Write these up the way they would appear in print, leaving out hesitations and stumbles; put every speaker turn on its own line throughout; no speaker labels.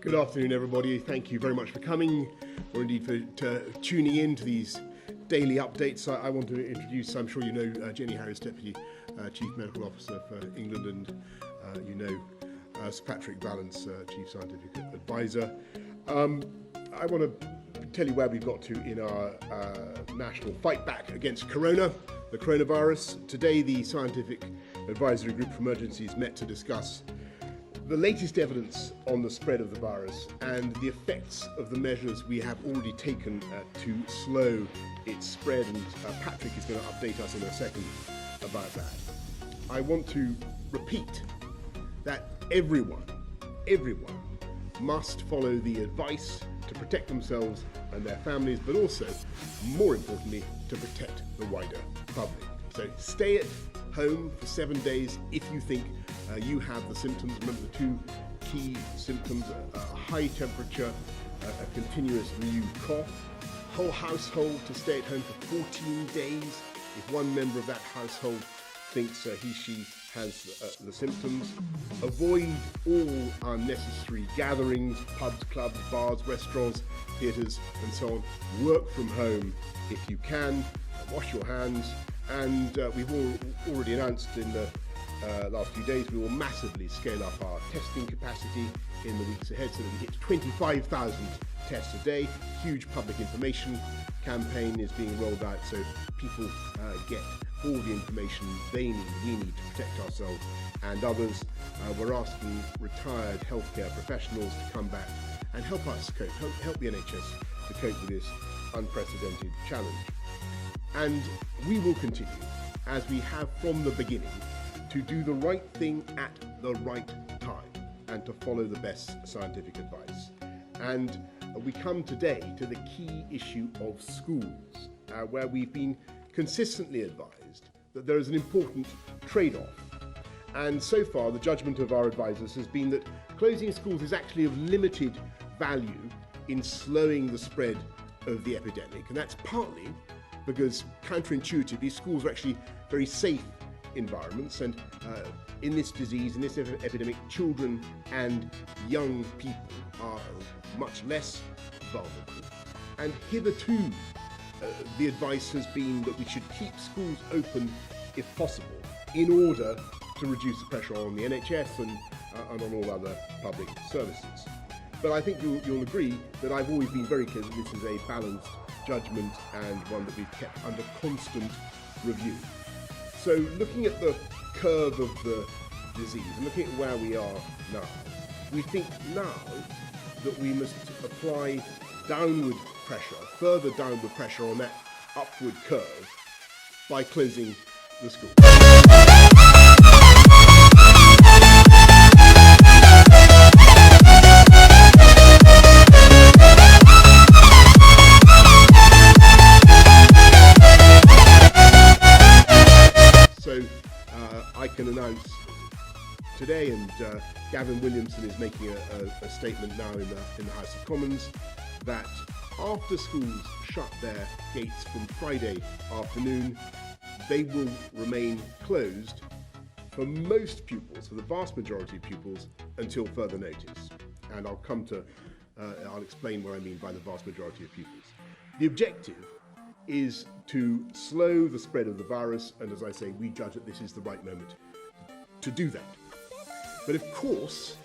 Good afternoon, everybody. Thank you very much for coming, or indeed for tuning in to these daily updates. I want to introduce, I'm sure you know, Jenny Harris, Deputy Chief Medical Officer for England, and you know Sir Patrick Vallance, Chief Scientific Advisor. I want to tell you where we've got to in our national fight back against the coronavirus. Today, the Scientific Advisory Group for Emergencies met to discuss the latest evidence on the spread of the virus and the effects of the measures we have already taken to slow its spread. And Patrick is going to update us in a second about that. I want to repeat that everyone must follow the advice to protect themselves and their families, but also, more importantly, to protect the wider public. So stay at home for 7 days if you think you have the symptoms. Remember the two key symptoms: a high temperature, a continuous renewed cough. Whole household to stay at home for 14 days. If one member of that household thinks she has the symptoms. Avoid all unnecessary gatherings, pubs, clubs, bars, restaurants, theatres, and so on. Work from home if you can. Wash your hands. And we've already announced in the last few days we will massively scale up our testing capacity in the weeks ahead so that we hit 25,000 tests a day. Huge public information campaign is being rolled out so people get all the information we need to protect ourselves and others. We're asking retired healthcare professionals to come back and help us cope, help the NHS to cope with this unprecedented challenge. And we will continue, as we have from the beginning, to do the right thing at the right time and to follow the best scientific advice. And we come today to the key issue of schools, where we've been consistently advised that there is an important trade-off. And so far, the judgment of our advisors has been that closing schools is actually of limited value in slowing the spread of the epidemic. And that's partly because, counterintuitively, schools are actually very safe environments, and in this disease, in this epidemic, children and young people are much less vulnerable. And hitherto, the advice has been that we should keep schools open if possible in order to reduce the pressure on the NHS and on all other public services. But I think you'll agree that I've always been very clear that this is a balanced judgment and one that we've kept under constant review. So looking at the curve of the disease and looking at where we are now, we think now that we must apply downward pressure, further downward pressure on that upward curve by closing the school. I can announce today, and Gavin Williamson is making a statement now in the House of Commons, that after schools shut their gates from Friday afternoon, they will remain closed for most pupils, for the vast majority of pupils, until further notice. And I'll explain what I mean by the vast majority of pupils. The objective is to slow the spread of the virus, and as I say, we judge that this is the right moment to do that. But of course,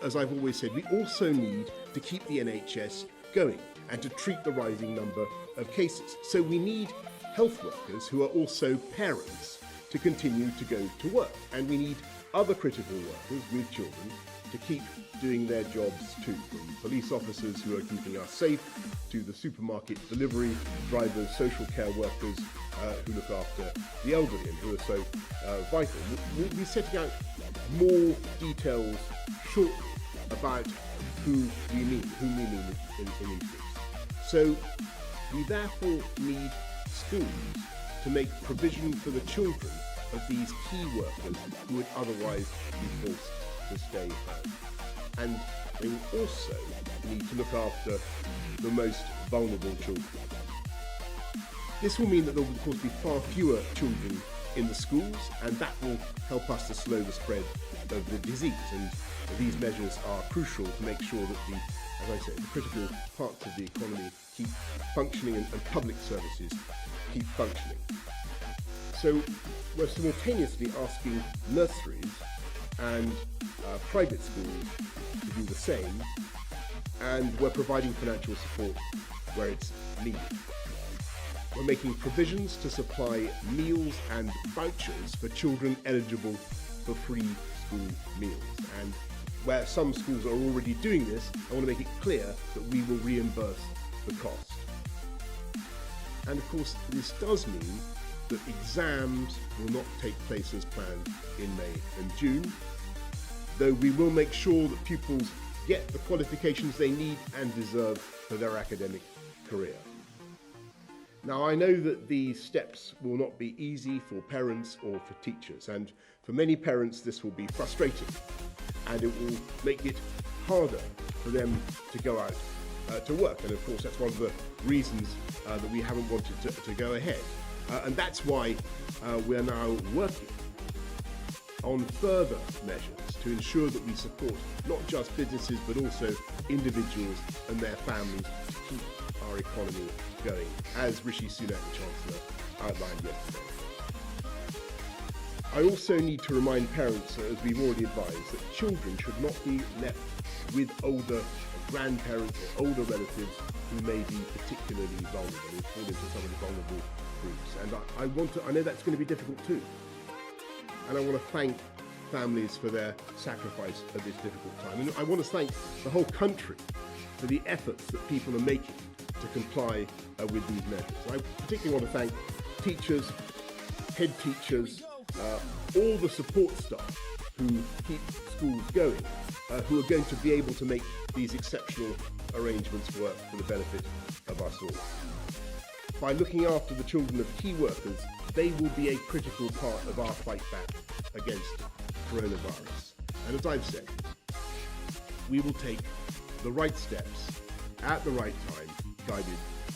as I've always said, we also need to keep the NHS going and to treat the rising number of cases. So we need health workers who are also parents to continue to go to work, and we need other critical workers with children to keep doing their jobs too, from police officers who are keeping us safe to the supermarket delivery drivers, social care workers who look after the elderly and who are so vital. We'll be setting out more details shortly about who we mean in these groups. So we therefore need schools to make provision for the children of these key workers who would otherwise be forced to stay home. And they will also need to look after the most vulnerable children. This will mean that there will of course be far fewer children in the schools, and that will help us to slow the spread of the disease. And these measures are crucial to make sure that as I say, the critical parts of the economy keep functioning and public services keep functioning. So we're simultaneously asking nurseries and private schools to do the same, and we're providing financial support where it's needed. We're making provisions to supply meals and vouchers for children eligible for free school meals. And where some schools are already doing this, I want to make it clear that we will reimburse the cost. And of course, this does mean that exams will not take place as planned in May and June, though we will make sure that pupils get the qualifications they need and deserve for their academic career. Now, I know that these steps will not be easy for parents or for teachers, and for many parents this will be frustrating, and it will make it harder for them to go out to work. And of course, that's one of the reasons that we haven't wanted to go ahead. And that's why we're now working on further measures to ensure that we support not just businesses but also individuals and their families to keep our economy going, as Rishi Sunak, the Chancellor, outlined yesterday. I also need to remind parents, as we've already advised, that children should not be left with older grandparents or older relatives who may be particularly vulnerable or fall into some of the vulnerable groups. And I know that's going to be difficult too. And I want to thank families for their sacrifice at this difficult time. And I want to thank the whole country for the efforts that people are making to comply with these measures. I particularly want to thank teachers, head teachers, all the support staff who keep schools going, who are going to be able to make these exceptional arrangements work for the benefit of us all. By looking after the children of key workers, they will be a critical part of our fight back against coronavirus. And as I've said, we will take the right steps at the right time, guided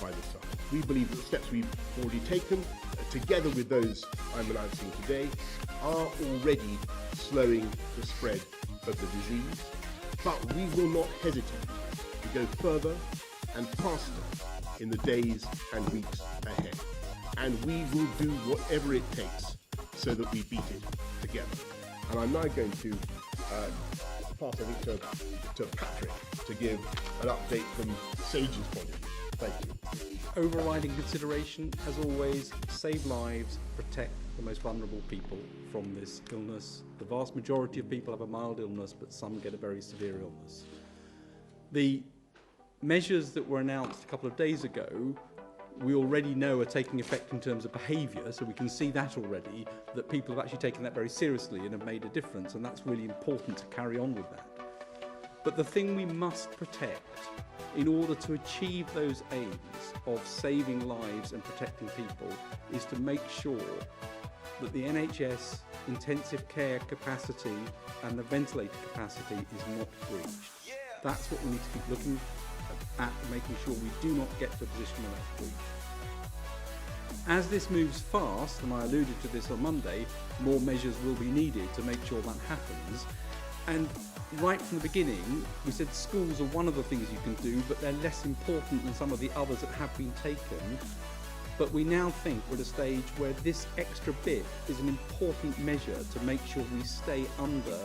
by the science. We believe that the steps we've already taken, together with those I'm announcing today, are already slowing the spread of the disease, but we will not hesitate to go further and faster in the days and weeks ahead. And we will do whatever it takes so that we beat it together. And I'm now going to pass, I think, to Patrick to give an update from SAGE's point of view. Thank you.
Overriding consideration, as always, save lives, protect the most vulnerable people from this illness. The vast majority of people have a mild illness, but some get a very severe illness. The measures that were announced a couple of days ago, we already know are taking effect in terms of behaviour, so we can see that already, that people have actually taken that very seriously and have made a difference, and that's really important to carry on with that. But the thing we must protect in order to achieve those aims of saving lives and protecting people is to make sure that the NHS intensive care capacity and the ventilator capacity is not breached. That's what we need to keep looking at, making sure we do not get to a position where that's breached. As this moves fast, and I alluded to this on Monday, more measures will be needed to make sure that happens. And right from the beginning, we said schools are one of the things you can do, but they're less important than some of the others that have been taken. But we now think we're at a stage where this extra bit is an important measure to make sure we stay under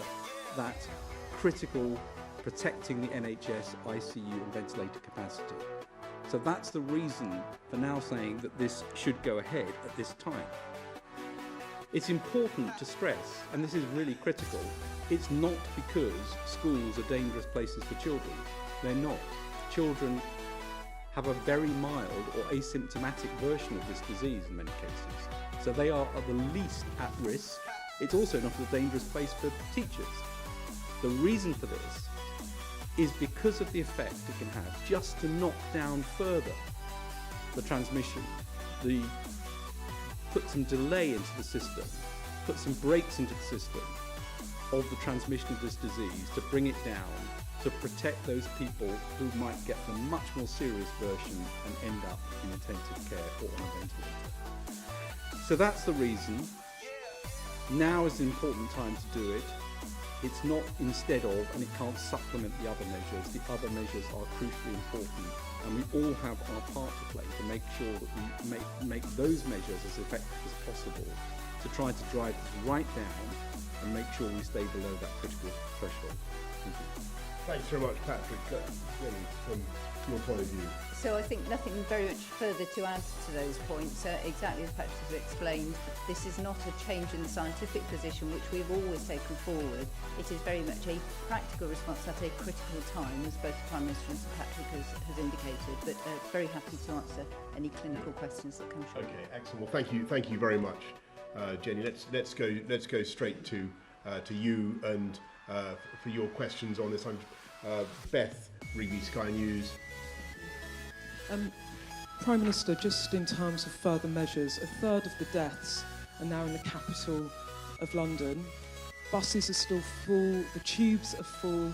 that critical protecting the NHS, ICU and ventilator capacity. So that's the reason for now saying that this should go ahead at this time. It's important to stress, and this is really critical, it's not because schools are dangerous places for children. They're not. Children have a very mild or asymptomatic version of this disease in many cases. So they are at the least at risk. It's also not a dangerous place for teachers. The reason for this is because of the effect it can have just to knock down further the transmission, put some delay into the system, put some brakes into the system of the transmission of this disease, to bring it down, to protect those people who might get the much more serious version and end up in intensive care or on a ventilator. So that's the reason. Now is the important time to do it. It's not instead of, and it can't supplement the other measures. The other measures are crucially important, and we all have our part to play to make sure that we make those measures as effective as possible to try to drive this right down and make sure we stay below that critical threshold. Thank you.
Thanks very much, Patrick. Jenny, from your point of view.
So I think nothing very much further to add to those points. Exactly as Patrick has explained, this is not a change in the scientific position which we've always taken forward. It is very much a practical response at a critical time, as both the Prime Minister and Sir Patrick has indicated, but very happy to answer any clinical questions that come through.
Okay, excellent. Well, thank you very much, Jenny. Let's go straight to you and for your questions on this. I'm Beth Rigby, Sky News.
Prime Minister, just in terms of further measures, a third of the deaths are now in the capital of London. Buses are still full, the tubes are full,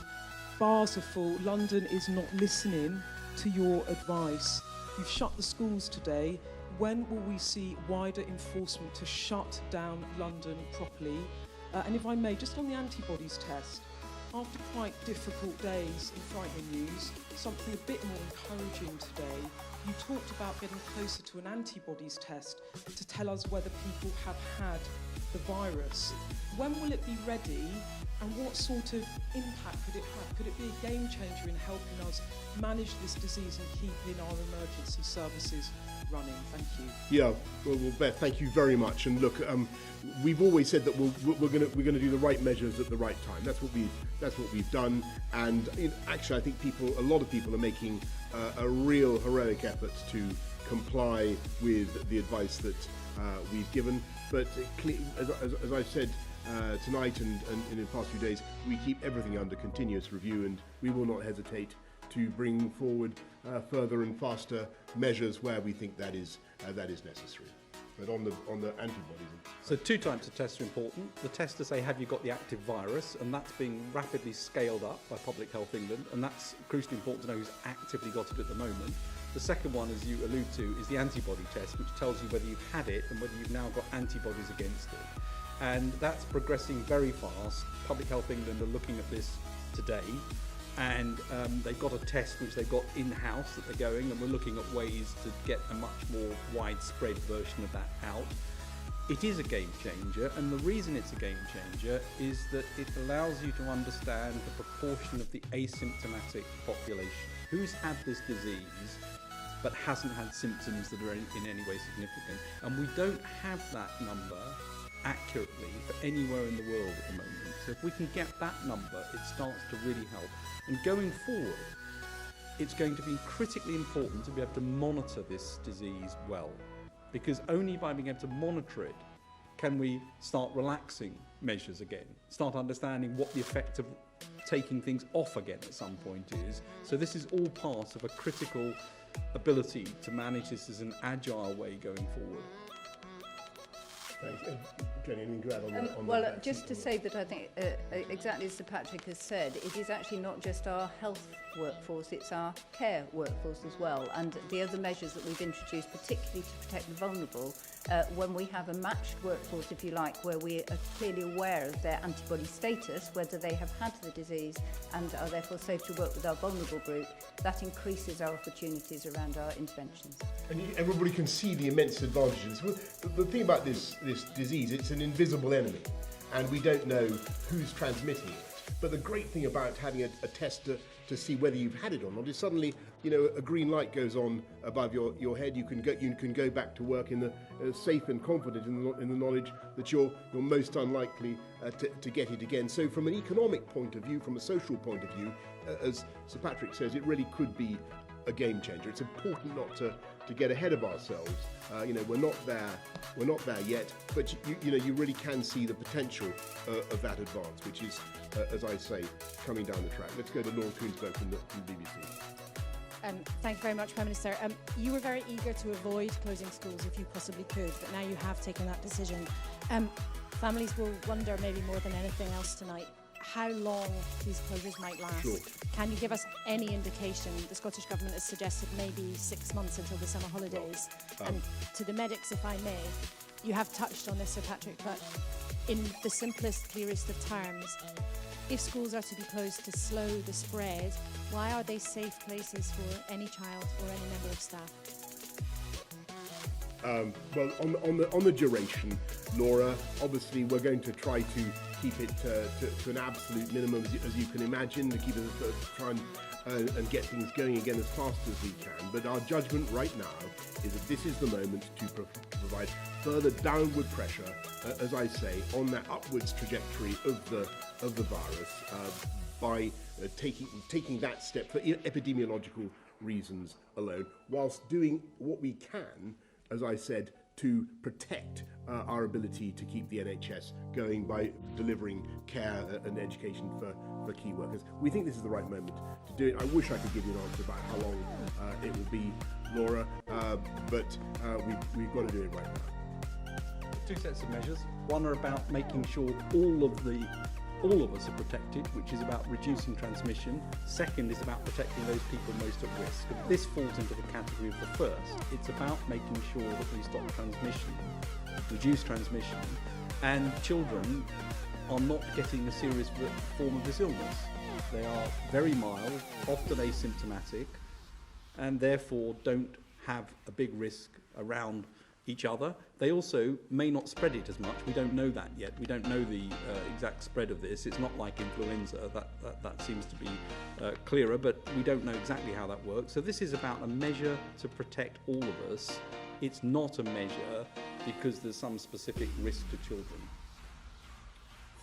bars are full. London is not listening to your advice. You've shut the schools today. When will we see wider enforcement to shut down London properly? And if I may, just on the antibodies test, after quite difficult days and frightening news, something a bit more encouraging today. You talked about getting closer to an antibodies test to tell us whether people have had the virus. When will it be ready, and what sort of impact could it have? Could it be a game changer in helping us manage this disease and keeping our emergency services running? Thank you.
Yeah, well, Beth, thank you very much. And look, we've always said that we're going to do the right measures at the right time. That's what we've done. And actually, I think a lot of people are making a real heroic effort to comply with the advice that we've given. But as I've said tonight and in the past few days, we keep everything under continuous review, and we will not hesitate to bring forward further and faster measures where we think that is necessary. But on the antibodies.
So 2 types of tests are important. The test to say, have you got the active virus? And that's being rapidly scaled up by Public Health England. And that's crucially important to know who's actively got it at the moment. The second one, as you allude to, is the antibody test, which tells you whether you've had it and whether you've now got antibodies against it. And that's progressing very fast. Public Health England are looking at this today. And they've got a test which they've got in-house that they're going, and we're looking at ways to get a much more widespread version of that out. It is a game changer, and the reason it's a game changer is that it allows you to understand the proportion of the asymptomatic population who's had this disease but hasn't had symptoms that are in any way significant. And we don't have that number accurately for anywhere in the world at the moment. So if we can get that number, it starts to really help. And going forward, it's going to be critically important to be able to monitor this disease well, because only by being able to monitor it can we start relaxing measures again, start understanding what the effect of taking things off again at some point is. So this is all part of a critical ability to manage this as an agile way going forward.
Thanks. Jenny, anything to add on
well,
that?
just to say that I think exactly as Sir Patrick has said, it is actually not just our health workforce, it's our care workforce as well. And the other measures that we've introduced, particularly to protect the vulnerable, when we have a matched workforce, if you like, where we are clearly aware of their antibody status, whether they have had the disease and are therefore safe to work with our vulnerable group, that increases our opportunities around our interventions.
And everybody can see the immense advantages. The thing about this disease, it's an invisible enemy, and we don't know who's transmitting it. But the great thing about having a test to see whether you've had it or not is suddenly, a green light goes on above your head. You can go back to work in the safe and confident in the knowledge that you're most unlikely to get it again. So from an economic point of view, from a social point of view, as Sir Patrick says, it really could be a game changer. It's important not to get ahead of ourselves. We're not there yet, but you really can see the potential of that advance, which is, as I say, coming down the track. Let's go to Laura Queensberg from the BBC.
Thank you very much, Prime Minister. You were very eager to avoid closing schools if you possibly could, but now you have taken that decision. Families will wonder, maybe more than anything else tonight, how long these closures might last.
Sure.
Can you give us any indication? The Scottish Government has suggested maybe 6 months until the summer holidays. And to the medics, if I may, you have touched on this, Sir Patrick, but in the simplest, clearest of terms, if schools are to be closed to slow the spread, why are they safe places for any child or any member of staff?
Well, on the duration, Laura, obviously we're going to try to keep it to an absolute minimum, as you can imagine, to keep it, try and get things going again as fast as we can. But our judgment right now is that this is the moment to provide further downward pressure, as I say, on that upwards trajectory of the virus by taking that step for epidemiological reasons alone, whilst doing what we can, as I said, to protect our ability to keep the NHS going by delivering care and education for key workers. We think this is the right moment to do it. I wish I could give you an answer about how long it will be, Laura, but we've got to do it right now.
Two sets of measures. One are about making sure all of us are protected, which is about reducing transmission. Second is about protecting those people most at risk. And this falls into the category of the first. It's about making sure that we stop transmission, reduce transmission, and children are not getting a serious form of this illness. They are very mild, often asymptomatic, and therefore don't have a big risk around each other. They also may not spread it as much. We don't know that yet. We don't know the exact spread of this. It's not like influenza. That seems to be clearer, but we don't know exactly how that works. So this is about a measure to protect all of us. It's not a measure because there's some specific risk to children.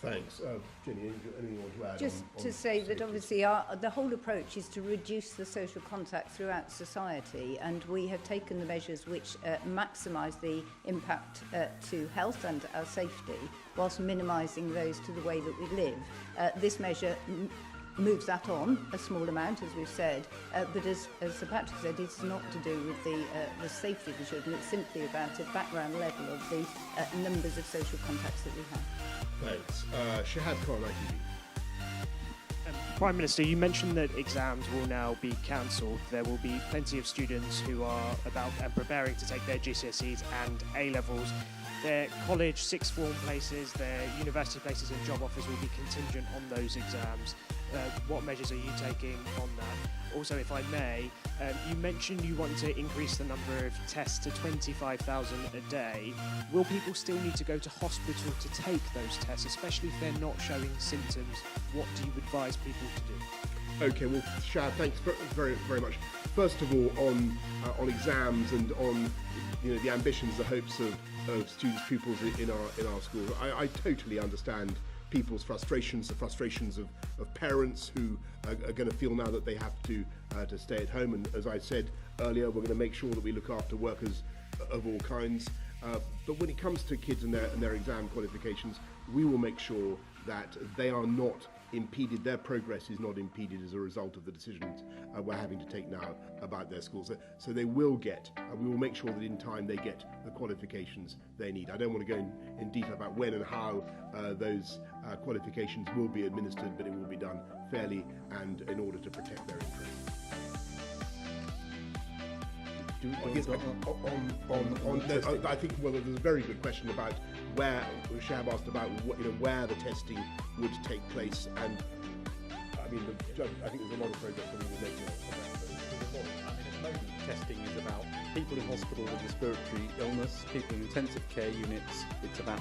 Thanks. Jenny, anything you want to add?
Just to say that obviously the whole approach is to reduce the social contact throughout society, and we have taken the measures which maximise the impact to health and our safety, whilst minimising those to the way that we live. This measure moves that on a small amount, as we've said, but as Sir Patrick said, it's not to do with the safety of the children. It's simply about a background level of the numbers of social contacts that we have.
Thanks. Shahab Khan, ITV.
Prime Minister, you mentioned that exams will now be cancelled. There will be plenty of students who are about and preparing to take their GCSEs and A-levels. Their college, sixth form places, their university places and job offers will be contingent on those exams. What measures are you taking on that? Also, if I may, you mentioned you want to increase the number of tests to 25,000 a day. Will people still need to go to hospital to take those tests, especially if they're not showing symptoms? What do you advise people to do?
Okay, well, Shad, thanks very, very much. First of all, on exams and on the ambitions, the hopes of students, pupils in our schools, I totally understand people's frustrations, the frustrations of parents who are going to feel now that they have to stay at home. And as I said earlier, we're going to make sure that we look after workers of all kinds. But when it comes to kids and their exam qualifications, we will make sure that they are not impeded, their progress is not impeded as a result of the decisions we're having to take now about their schools. So they will get, we will make sure that in time they get the qualifications they need. I don't want to go in detail about when and how those qualifications will be administered, but it will be done fairly and in order to protect their interests. I think there's a very good question about where Shab asked about where the testing would take place, and I mean I think there's a lot of progress that we will make on that.
Testing is about people in hospital with respiratory illness, people in intensive care units. It's about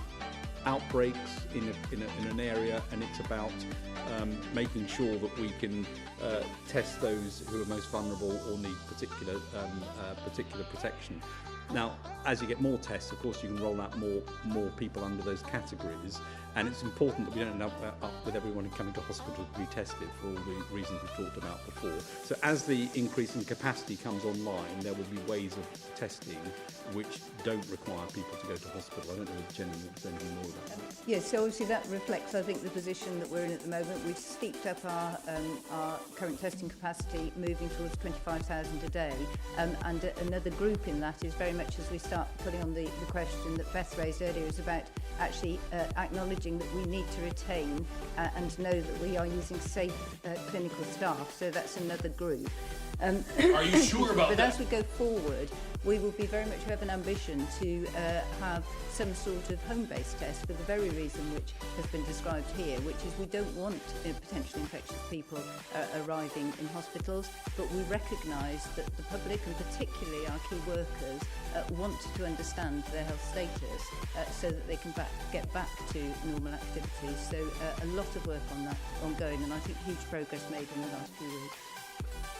outbreaks in an area, and it's about making sure that we can test those who are most vulnerable or need particular protection. Now, as you get more tests, of course, you can roll out more people under those categories, and it's important that we don't end up with everyone coming to hospital to be tested for all the reasons we talked about before. So as the increase in capacity comes online, there will be ways of testing which don't require people to go to hospital. I don't know if Jenny wants anything more about that.
Yes, so obviously that reflects, I think, the position that we're in at the moment. We've stepped up our current testing capacity, moving towards 25,000 a day, and another group in that is very much as we start putting on the question that Beth raised earlier, is about actually acknowledging that we need to retain and know that we are using safe clinical staff. So that's another group.
Are you sure about
But
that?
as we go forward, we will be very much have an ambition to have some sort of home-based test for the very reason which has been described here, which is we don't want potentially infectious people arriving in hospitals, but we recognise that the public and particularly our key workers want to understand their health status so that they can get back to normal activities. So a lot of work on that ongoing, and I think huge progress made in the last few weeks.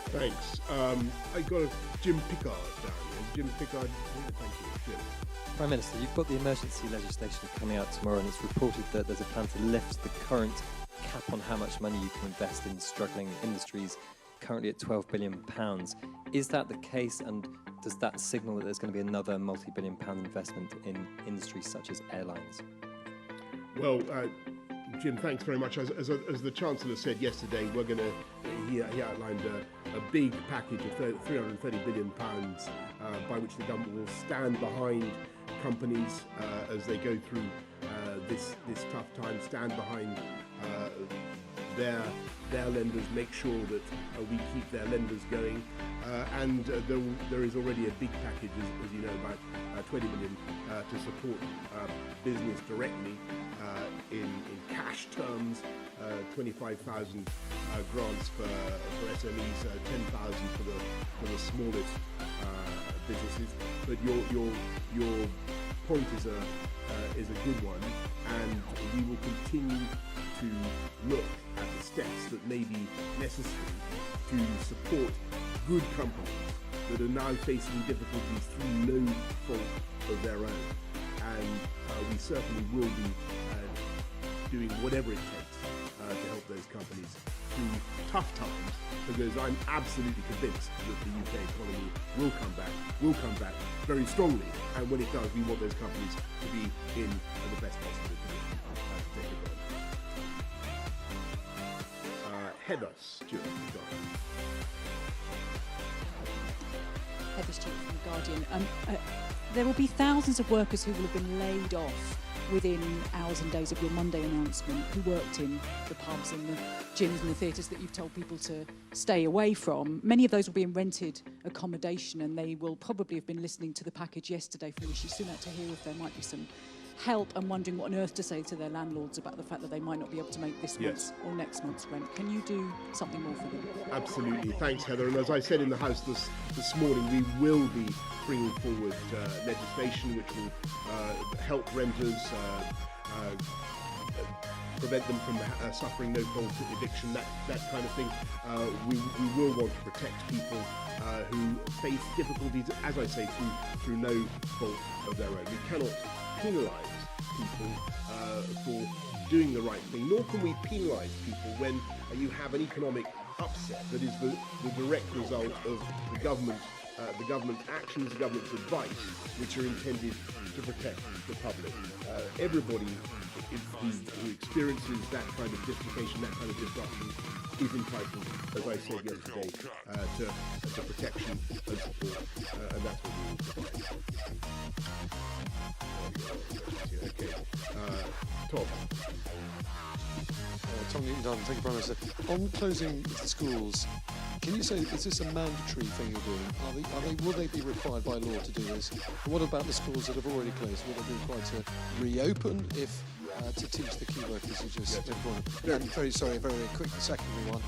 Thanks. I got a Jim Pickard down here. Jim Pickard, thank you. Jim.
Prime Minister, you've got the emergency legislation coming out tomorrow, and it's reported that there's a plan to lift the current cap on how much money you can invest in struggling industries, currently at £12 billion. Is that the case, and does that signal that there's going to be another multi-billion-pound investment in industries such as airlines?
Well, Jim, thanks very much. As the Chancellor said yesterday, we're going to, he outlined a big package of £330 billion by which the government will stand behind companies as they go through this tough time, stand behind their lenders, make sure that we keep their lenders going. And there is already a big package, as you know, about 20 million to support business directly in cash terms, 25,000 grants for SMEs, 10,000 for the smallest businesses. But your point is a good one, and we will continue to look at the steps that may be necessary to support good companies that are now facing difficulties through no fault of their own. And we certainly will be doing whatever it takes to help those companies through tough times, because I'm absolutely convinced that the UK economy will come back very strongly, and when it does, we want those companies to be in the best possible position to take advantage. Heather Stewart,
Heather Stewart from The Guardian. There will be thousands of workers who will have been laid off within hours and days of your Monday announcement, who worked in the pubs and the gyms and the theatres that you've told people to stay away from. Many of those will be in rented accommodation, and they will probably have been listening to the package yesterday from Rishi Sunak to hear if there might be some help, and wondering what on earth to say to their landlords about the fact that they might not be able to make this month's or next month's rent. Can you do something more for them?
Absolutely. Thanks, Heather. And as I said in the House this morning, we will be bringing forward legislation which will help renters, prevent them from suffering no-fault eviction, that kind of thing. We will want to protect people who face difficulties, as I say, through no fault of their own. We cannot penalise people for doing the right thing, nor can we penalise people when you have an economic upset that is the direct result of the government's actions, the government's advice, which are intended to protect the public. Everybody who experiences that kind of dislocation, that kind of disruption, is entitled, as I said yesterday, to protection and support, and that's what we will provide. Okay, Tom.
Tom Newton-Dunn, thank you, Prime Minister. On closing schools, can you say, is this a mandatory thing you're doing? Will they be required by law to do this? And what about the schools that have already closed? Will they be required to reopen if to teach the key workers you just employed? And very quick secondary one.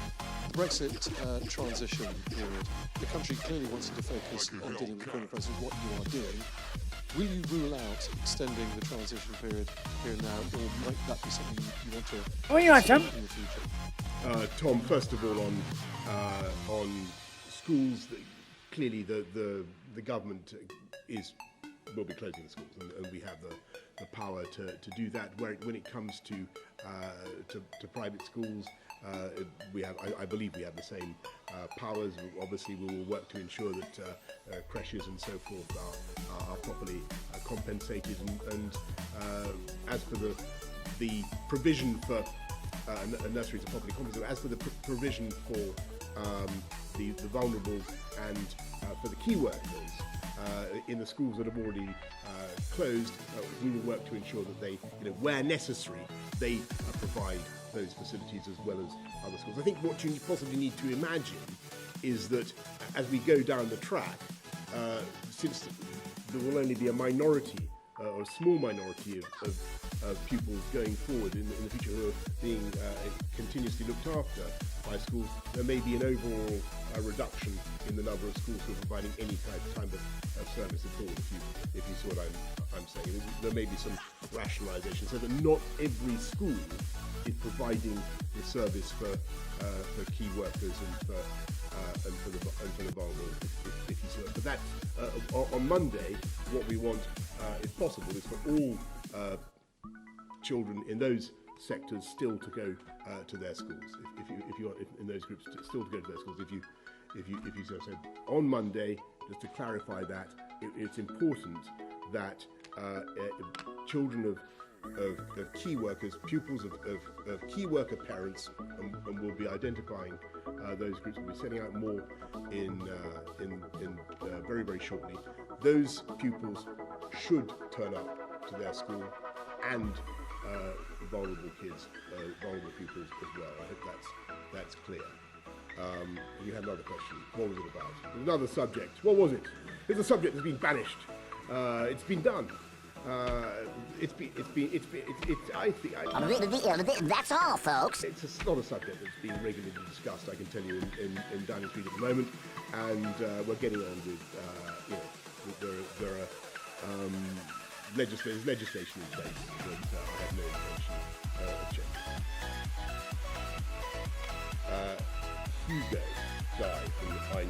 The Brexit transition period. The country clearly wants to focus on dealing with the coronavirus, what you are doing. Will you rule out extending the transition period here and now, or might that be something you want to in the future?
Tom, first of all, on schools, clearly the government will be closing the schools, and we have the power to do that. When it comes to private schools, I believe we have the same powers. Obviously, we will work to ensure that creches and so forth are properly compensated. And as for the provision for nurseries are properly compensated, as for the provision for the vulnerable and for the key workers in the schools that have already closed, we will work to ensure that they, where necessary, they provide those facilities as well as other schools. I think what you possibly need to imagine is that as we go down the track, since there will only be a minority, or a small minority of pupils going forward in the future who are being continuously looked after by schools, there may be an overall reduction in the number of schools who are providing any kind of service at all, if you see what I'm saying. There may be some rationalisation so that not every school is providing the service for key workers and for the vulnerable, if you see it. But that, on Monday, what we want, if possible, is for all children in those sectors still to go to their schools. If you are in those groups, still to go to their schools. If you so on Monday, just to clarify that, it's important that children of key workers, pupils of key worker parents, and we'll be identifying those groups. We'll be sending out more in very, very shortly. Those pupils should turn up to their school, and vulnerable kids, vulnerable pupils as well. I hope that's clear. You had another question. What was it about? Another subject. What was it? It's a subject that's been banished. It's been done.
That's all, folks.
It's not a subject that's being regularly discussed, I can tell you, in Downing Street at the moment, and we're getting on with, there are legislation in place that I have no intention of changing. Hugo Guy from the High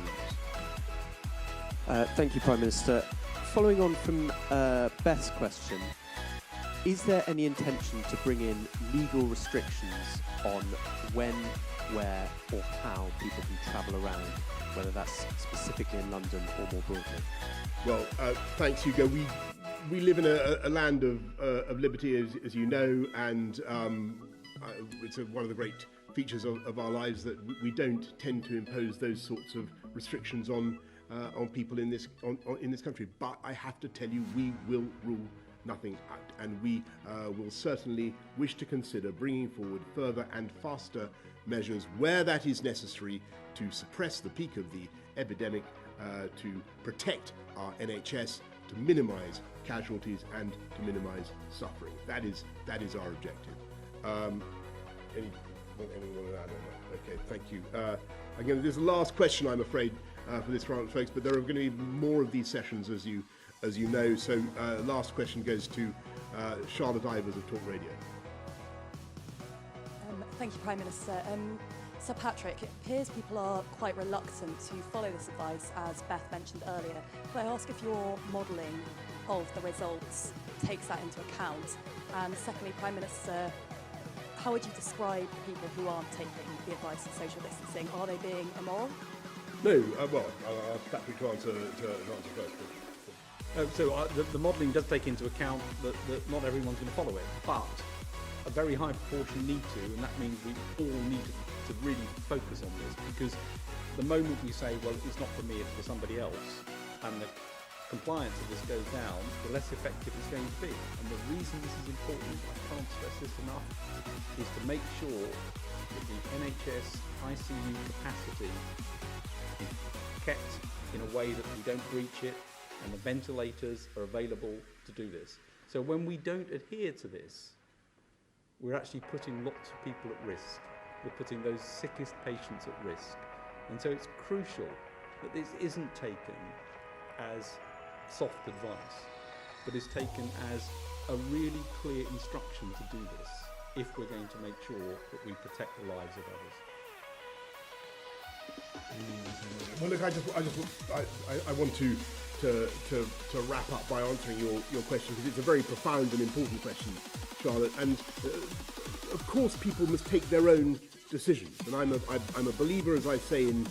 News.
Thank you, Prime Minister. Following on from Beth's question, is there any intention to bring in legal restrictions on when, where or how people can travel around, whether that's specifically in London or more broadly?
Well, thanks, Hugo. We live in a land of liberty, as you know, and it's one of the great features of our lives that we don't tend to impose those sorts of restrictions on people in this country. But I have to tell you, we will rule nothing out, and we will certainly wish to consider bringing forward further and faster measures where that is necessary to suppress the peak of the epidemic, to protect our NHS, to minimise casualties and to minimise suffering. That is our objective. Anyone want to add on that? Okay, thank you. Again, this is the last question, I'm afraid, for this round, folks, but there are going to be more of these sessions, as you know. So, last question goes to Charlotte Ivers of Talk Radio.
Thank you, Prime Minister. Sir Patrick, it appears people are quite reluctant to follow this advice, as Beth mentioned earlier. Could I ask if your modelling of the results takes that into account? And secondly, Prime Minister, how would you describe people who aren't taking the advice of social distancing? Are they being immoral?
No, well, I'll ask Patrick to answer first.
So the modelling does take into account that not everyone's going to follow it, but a very high proportion need to, and that means we all need to really focus on this, because the moment we say, well, it's not for me, it's for somebody else, and the compliance of this goes down, the less effective it's going to be. And the reason this is important, I can't stress this enough, is to make sure that the NHS ICU capacity is kept in a way that we don't breach it, and the ventilators are available to do this. So when we don't adhere to this, we're actually putting lots of people at risk. We're putting those sickest patients at risk. And so it's crucial that this isn't taken as soft advice, but is taken as a really clear instruction to do this if we're going to make sure that we protect the lives of others.
Well, look, I want to wrap up by answering your question, because it's a very profound and important question, Charlotte. And of course, people must take their own decisions, and I'm a believer, as I say, in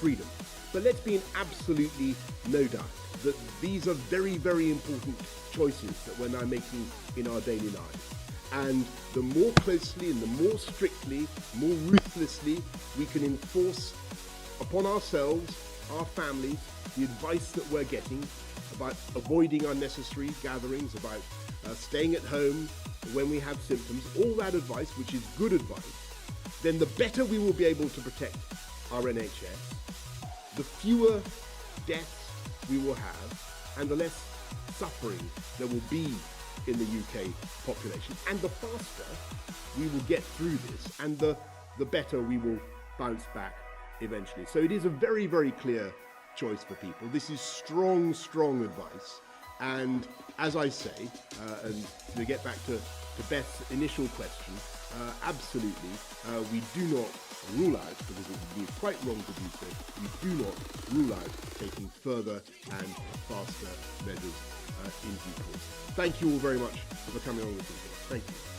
freedom. But let's be in absolutely no doubt that these are very, very important choices that we're now making in our daily lives. And the more closely and the more strictly, more ruthlessly we can enforce upon ourselves, our families, the advice that we're getting about avoiding unnecessary gatherings, about staying at home when we have symptoms, all that advice, which is good advice, then the better we will be able to protect our NHS, the fewer deaths we will have, and the less suffering there will be in the UK population, and the faster we will get through this, and the better we will bounce back eventually. So it is a very, very clear choice for people. This is strong, strong advice. And as I say, and to get back to Beth's initial question, absolutely, we do not rule out, because it would be quite wrong to do so, we do not rule out taking further and faster measures in due course. Thank you all very much for coming on with me. Thank you.